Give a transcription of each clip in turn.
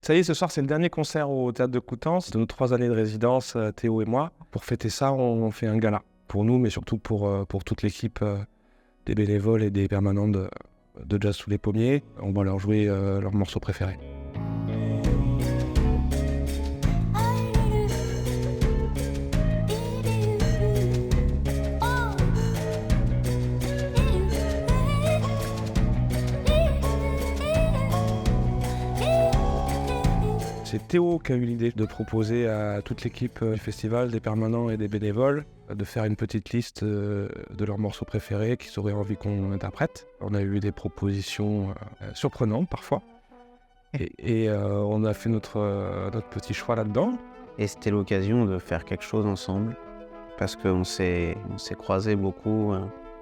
Ça y est, ce soir, c'est le dernier concert au Théâtre de Coutances de nos 3 années de résidence, Théo et moi. Pour fêter ça, on fait un gala. Pour nous, mais surtout pour toute l'équipe des bénévoles et des permanents de Jazz sous les pommiers. On va leur jouer leurs morceaux préférés. C'est Théo qui a eu l'idée de proposer à toute l'équipe du festival, des permanents et des bénévoles, de faire une petite liste de leurs morceaux préférés qu'ils auraient envie qu'on interprète. On a eu des propositions surprenantes parfois. Et on a fait notre petit choix là-dedans. Et c'était l'occasion de faire quelque chose ensemble, parce qu'on s'est croisés beaucoup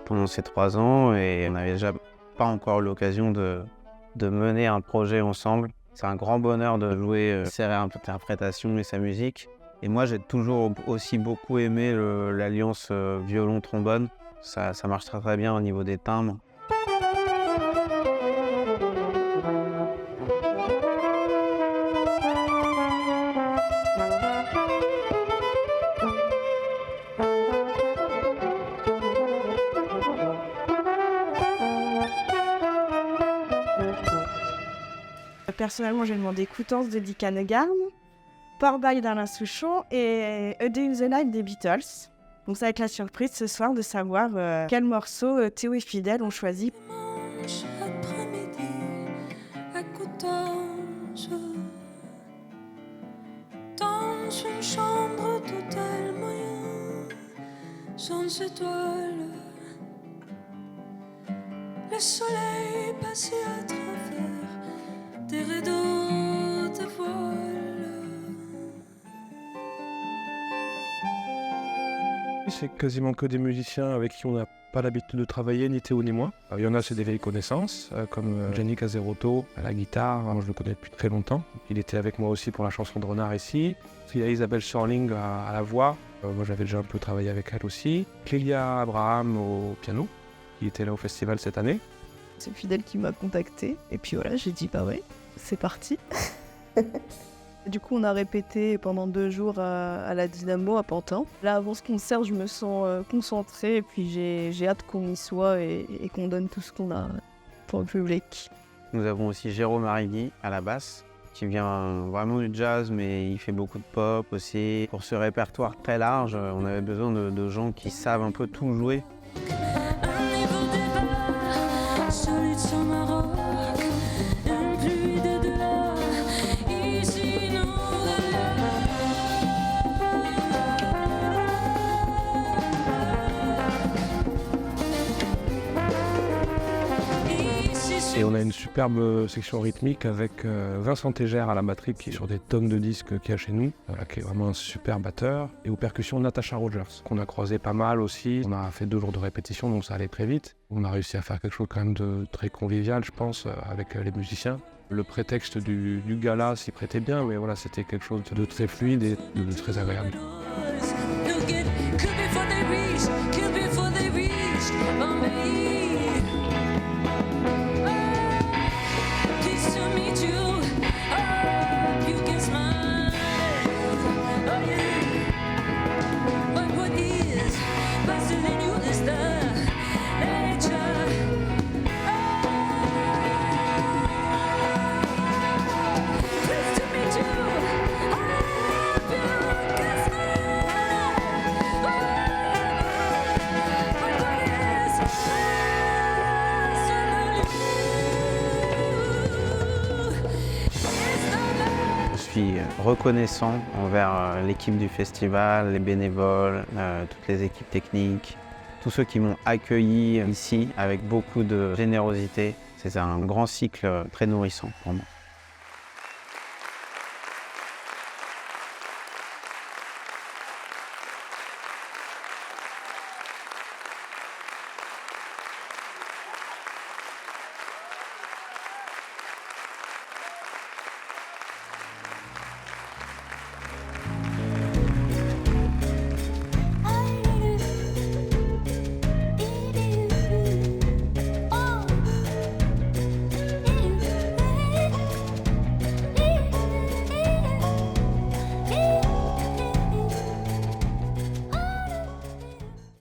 pendant ces 3 ans et on n'avait déjà pas encore l'occasion de mener un projet ensemble. C'est un grand bonheur de jouer ses réinterprétations et sa musique. Et moi, j'ai toujours aussi beaucoup aimé l'alliance violon-trombone. Ça marche très très bien au niveau des timbres. Personnellement, j'ai demandé Coutances de Dick Annegarn, Port By d'Alain Souchon et A Day in the Life des Beatles. Donc ça va être la surprise ce soir de savoir quel morceau Théo et Fidèle ont choisi. Dimanche après-midi à Coutances, dans une chambre d'hôtel moyen, sans étoiles, le soleil passait à travers des rideaux de voile. C'est quasiment que des musiciens avec qui on n'a pas l'habitude de travailler, ni Théo ni moi. Il y en a, c'est des vieilles connaissances, comme Gianni Caserotto à la guitare. Moi, je le connais depuis très longtemps. Il était avec moi aussi pour la chanson de Renard ici. Il y a Isabelle Schörling à la voix. Moi, j'avais déjà un peu travaillé avec elle aussi. Clélia Abraham au piano, qui était là au festival cette année. C'est Fidèle qui m'a contacté et puis voilà, j'ai dit bah ouais, c'est parti. Du coup, on a répété pendant 2 jours à la Dynamo à Pantin. Là, avant ce concert, je me sens concentrée et puis j'ai hâte qu'on y soit et qu'on donne tout ce qu'on a pour le public. Nous avons aussi Jérôme Arrigui à la basse, qui vient vraiment du jazz, mais il fait beaucoup de pop aussi. Pour ce répertoire très large, on avait besoin de gens qui savent un peu tout jouer. Un niveau départ, solide sur Maroc, une pluie de delà, ici non Et on a une superbe section rythmique avec Vincent Tégère à la batterie qui est sur des tonnes de disques qu'il y a chez nous, qui est vraiment un super batteur. Et aux percussions, Natasha Rogers, qu'on a croisé pas mal aussi. On a fait 2 jours de répétition, donc ça allait très vite. On a réussi à faire quelque chose quand même de très convivial, je pense, avec les musiciens. Le prétexte du gala s'y prêtait bien, mais voilà, c'était quelque chose de très fluide et de très agréable. Je suis reconnaissant envers l'équipe du festival, les bénévoles, toutes les équipes techniques, tous ceux qui m'ont accueilli ici avec beaucoup de générosité. C'est un grand cycle très nourrissant pour moi.